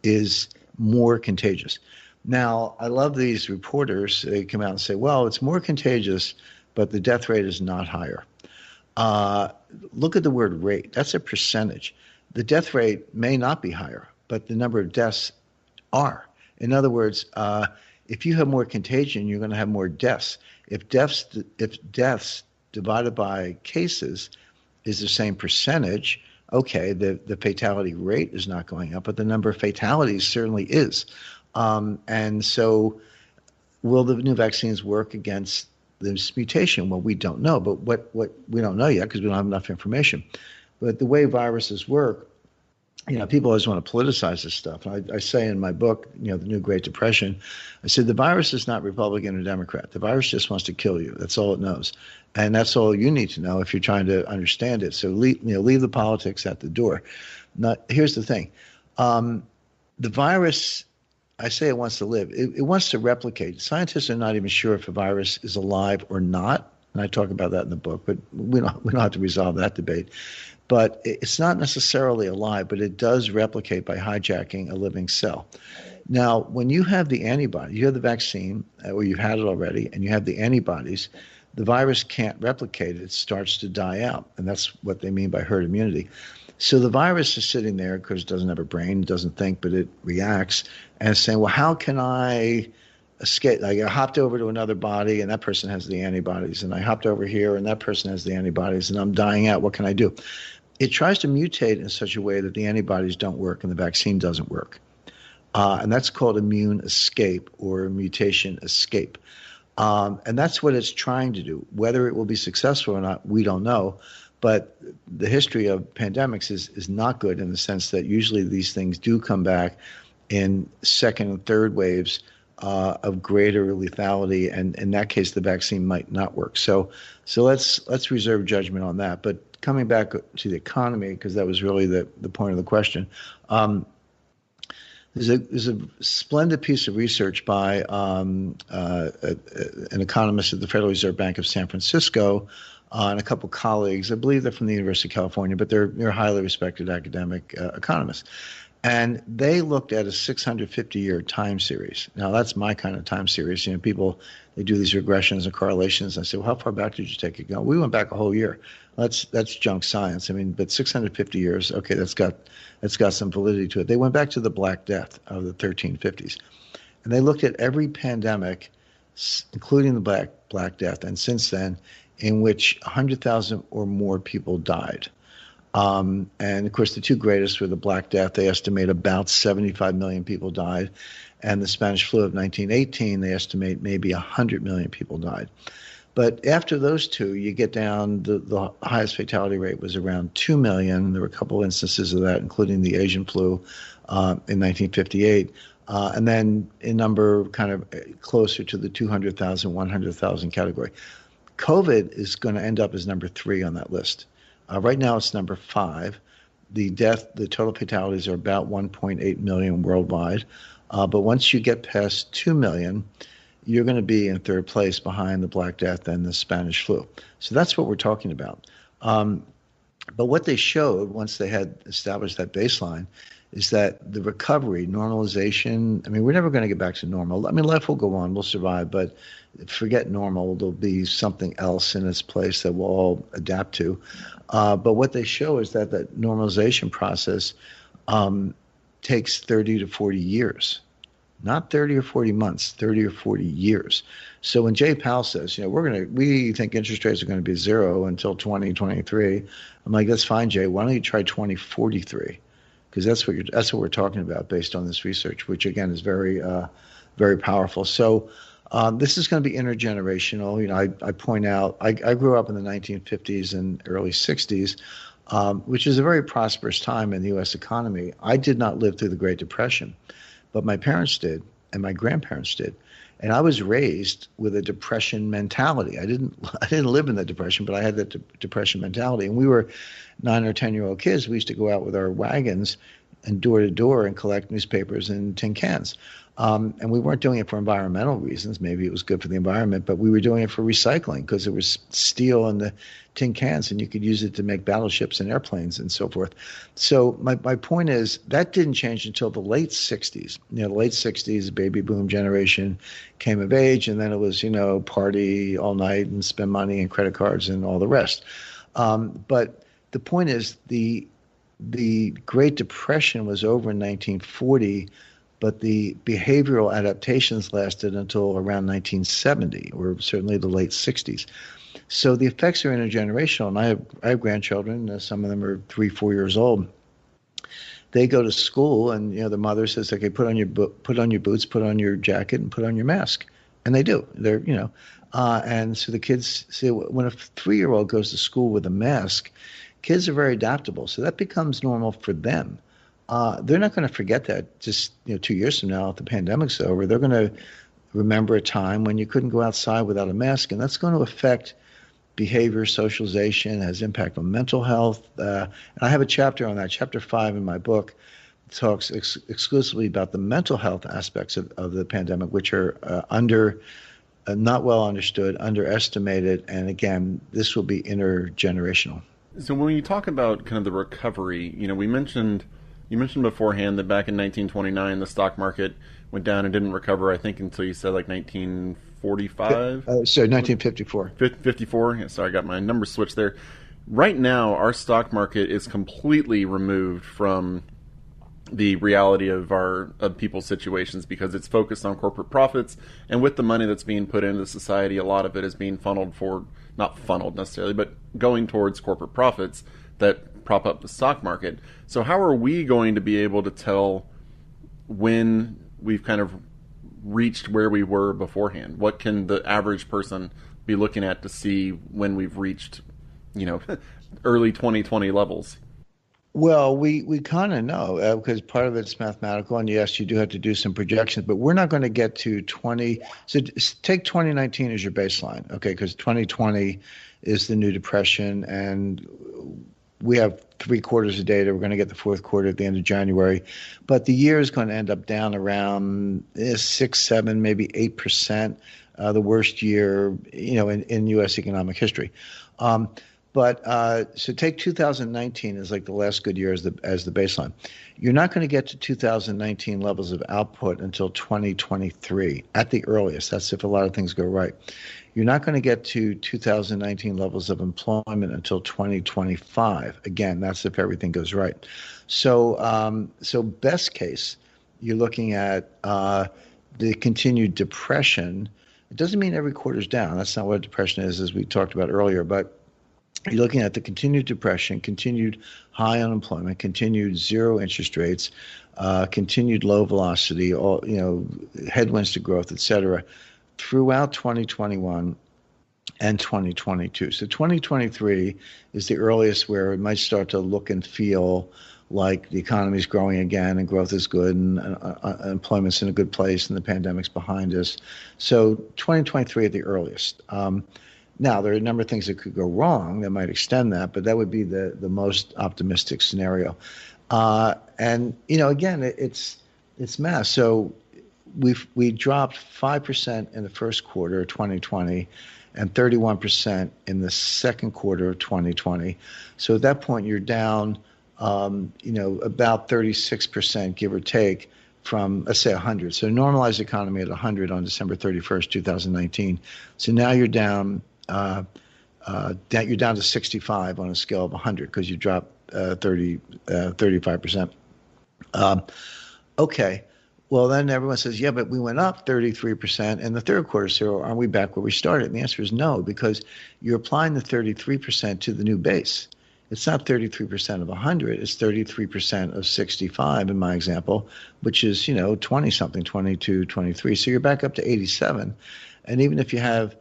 is more contagious. Now, I love these reporters. They come out and say, well, it's more contagious, but the death rate is not higher. Look at the word rate. That's a percentage. The death rate may not be higher, but the number of deaths are. In other words, if you have more contagion, you're going to have more deaths. If deaths divided by cases is the same percentage, okay, the fatality rate is not going up, but the number of fatalities certainly is. And so will the new vaccines work against this mutation? Well, we don't know, but what we don't know yet because we don't have enough information. But the way viruses work, people always want to politicize this stuff. I say in my book, The New Great Depression, I said the virus is not Republican or Democrat. The virus just wants to kill you. That's all it knows. And that's all you need to know if you're trying to understand it. So leave the politics at the door. Now, here's the thing. The virus, I say it wants to live. It wants to replicate. Scientists are not even sure if a virus is alive or not. And I talk about that in the book, but we don't have to resolve that debate. But it's not necessarily alive, but it does replicate by hijacking a living cell. Now, when you have the antibody, you have the vaccine, or you've had it already, and you have the antibodies, the virus can't replicate it. It starts to die out. And that's what they mean by herd immunity. So the virus is sitting there because it doesn't have a brain, it doesn't think, but it reacts, and it's saying, well, how can I escape? Like I hopped over to another body and that person has the antibodies, and I hopped over here and that person has the antibodies, and I'm dying out. What can I do? It tries to mutate in such a way that the antibodies don't work and the vaccine doesn't work. And that's called immune escape or mutation escape. And that's what it's trying to do. Whether it will be successful or not, we don't know. But the history of pandemics is not good in the sense that usually these things do come back in second and third waves of greater lethality, and in that case, the vaccine might not work. So let's reserve judgment on that. But coming back to the economy, because that was really the point of the question, there's a splendid piece of research by an economist at the Federal Reserve Bank of San Francisco and a couple colleagues. I believe they're from the University of California, but they're highly respected academic economists. And they looked at a 650-year time series. Now, that's my kind of time series. People, they do these regressions and correlations. And I say, well, how far back did you take it? We went back a whole year. That's junk science. But 650 years, okay, that's got some validity to it. They went back to the Black Death of the 1350s. And they looked at every pandemic, including the Black Death, and since then, in which 100,000 or more people died. And of course, the two greatest were the Black Death. They estimate about 75 million people died. And the Spanish flu of 1918, they estimate maybe 100 million people died. But after those two, you get down, the highest fatality rate was around 2 million. There were a couple instances of that, including the Asian flu in 1958. And then in number kind of closer to the 200,000, 100,000 category. COVID is going to end up as number 3 on that list. Right now it's number 5. The total fatalities are about 1.8 million worldwide. But once you get past 2 million, you're going to be in third place behind the Black Death and the Spanish flu. So that's what we're talking about. But what they showed once they had established that baseline is that the recovery, normalization, I mean, we're never going to get back to normal. I mean, life will go on, we'll survive, but forget normal. There'll be something else in its place that we'll all adapt to. But what they show is that that normalization process takes 30 to 40 years. Not 30 or 40 months, 30 or 40 years. So when Jay Powell says, we think interest rates are going to be 0 until 2023, I'm like, that's fine, Jay. Why don't you try 2043? Because that's what we're talking about based on this research, which again is very, very powerful. So this is going to be intergenerational. I point out, I grew up in the 1950s and early 60s, which is a very prosperous time in the U.S. economy. I did not live through the Great Depression, but my parents did, and my grandparents did. And I was raised with a depression mentality. I didn't live in the depression, but I had that depression mentality. And we were 9 or 10-year-old kids. We used to go out with our wagons and door to door and collect newspapers and tin cans. And we weren't doing it for environmental reasons. Maybe it was good for the environment, but we were doing it for recycling because there was steel in the tin cans and you could use it to make battleships and airplanes and so forth. So my point is that didn't change until the late 60s. The late 60s, baby boom generation came of age, and then it was, party all night and spend money and credit cards and all the rest. But the point is the Great Depression was over in 1940, but the behavioral adaptations lasted until around 1970, or certainly the late 60s. So the effects are intergenerational, and I have grandchildren. Some of them are 3, 4 years old. They go to school, and the mother says, "Okay, put on your boots, put on your jacket, and put on your mask," and they do. And so the kids say when a 3-year-old goes to school with a mask, kids are very adaptable. So that becomes normal for them. They're not going to forget that just 2 years from now, if the pandemic's over. They're going to remember a time when you couldn't go outside without a mask, and that's going to affect behavior, socialization, has impact on mental health. And I have a chapter on that. Chapter 5 in my book talks exclusively about the mental health aspects of the pandemic, which are not well understood, underestimated, and again, this will be intergenerational. So when you talk about kind of the recovery, you mentioned beforehand that back in 1929 the stock market went down and didn't recover, I think, until you said like 1945? 1954. 54? Yeah, sorry, I got my numbers switched there. Right now, our stock market is completely removed from the reality of people's situations because it's focused on corporate profits, and with the money that's being put into society, a lot of it is being not funneled necessarily, but going towards corporate profits that prop up the stock market. So how are we going to be able to tell when we've kind of reached where we were beforehand? What can the average person be looking at to see when we've reached, early 2020 levels? Well, we kind of know because part of it's mathematical, and yes, you do have to do some projections, but we're not going to get to 20. So take 2019 as your baseline, okay, because 2020 is the new depression, and we have 3 quarters of data. We're going to get the 4th quarter at the end of January, but the year is going to end up down around 6, 7, maybe 8%, the worst year, in U.S. economic history. But so take 2019 as like the last good year as the baseline. You're not going to get to 2019 levels of output until 2023 at the earliest. That's if a lot of things go right. You're not going to get to 2019 levels of employment until 2025. Again, that's if everything goes right. So best case, you're looking at the continued depression. It doesn't mean every quarter's down. That's not what depression is, as we talked about earlier. But you're looking at the continued depression, continued high unemployment, continued zero interest rates, continued low velocity, all headwinds to growth, et cetera, throughout 2021 and 2022. So 2023 is the earliest where it might start to look and feel like the economy is growing again and growth is good and employment's in a good place and the pandemic's behind us. So 2023 at the earliest. Now, there are a number of things that could go wrong that might extend that, but that would be the most optimistic scenario. And, again, it's math. So we dropped 5% in the first quarter of 2020 and 31% in the second quarter of 2020. So at that point, you're down, about 36%, give or take, from, let's say, 100. So normalized economy at 100 on December 31st, 2019. So now you're down to 65 on a scale of 100 because you dropped 35%. Okay. Well, then everyone says, yeah, but we went up 33% in the third quarter, so aren't we back where we started? And the answer is no, because you're applying the 33% to the new base. It's not 33% of 100, it's 33% of 65 in my example, which is, 20-something, 22, 23. So you're back up to 87. And even if you have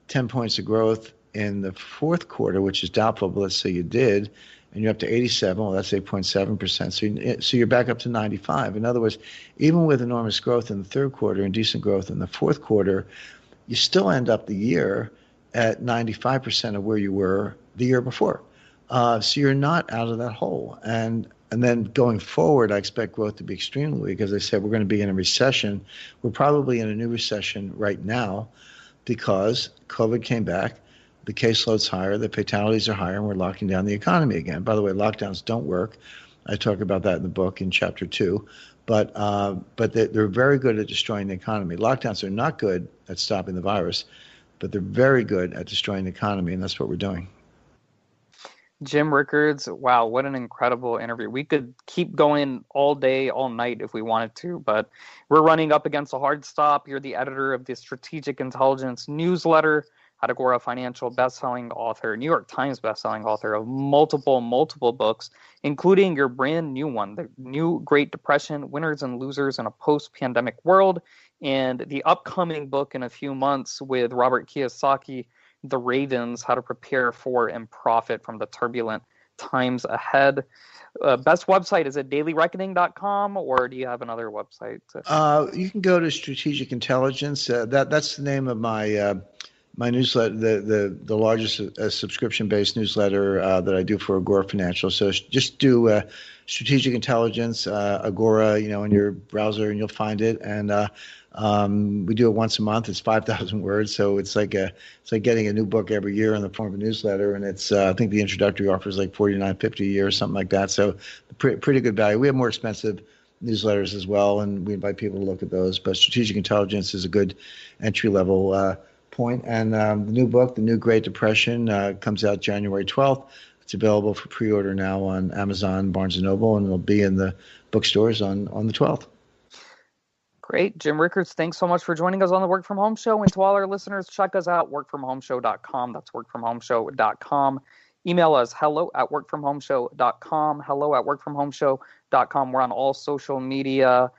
10 points of growth in the fourth quarter, which is doubtful, but let's say you did, and you're up to 87, well, that's 8.7%. So you're back up to 95. In other words, even with enormous growth in the third quarter and decent growth in the fourth quarter, you still end up the year at 95% of where you were the year before. So you're not out of that hole. And then going forward, I expect growth to be extremely weak. As I said, we're going to be in a recession. We're probably in a new recession right now because COVID came back. The caseload's higher, the fatalities are higher, and we're locking down the economy again. By the way, lockdowns don't work. I talk about that in the book in chapter 2. But they're very good at destroying the economy. Lockdowns are not good at stopping the virus, but they're very good at destroying the economy, and that's what we're doing. Jim Rickards, wow, what an incredible interview. We could keep going all day, all night if we wanted to, but we're running up against a hard stop. You're the editor of the Strategic Intelligence newsletter, Agora Financial bestselling author, New York Times bestselling author of multiple books, including your brand new one, The New Great Depression, Winners and Losers in a Post-Pandemic World, and the upcoming book in a few months with Robert Kiyosaki, The Ravens, How to Prepare for and Profit from the Turbulent Times Ahead. Best website, is it dailyreckoning.com, or do you have another website? You can go to Strategic Intelligence. That's the name of my newsletter, the largest subscription-based newsletter that I do for Agora Financial. So just do Strategic Intelligence, Agora, in your browser, and you'll find it. And we do it once a month. It's 5,000 words, so it's like getting a new book every year in the form of a newsletter. And it's I think the introductory offer is like $49.50 a year or something like that. So pretty good value. We have more expensive newsletters as well, and we invite people to look at those. But Strategic Intelligence is a good entry level point. And the new book, The New Great Depression, comes out January 12th. It's available for pre-order now on Amazon, Barnes & Noble, and it'll be in the bookstores on the 12th. Great. Jim Rickards, thanks so much for joining us on the Work From Home Show. And to all our listeners, check us out, workfromhomeshow.com. That's workfromhomeshow.com. Email us, hello@workfromhomeshow.com, hello@workfromhomeshow.com. We're on all social media.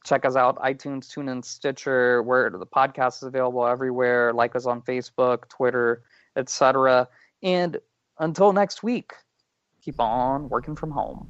Check us out, iTunes, TuneIn, Stitcher, where the podcast is available everywhere. Like us on Facebook, Twitter, etc. And until next week, keep on working from home.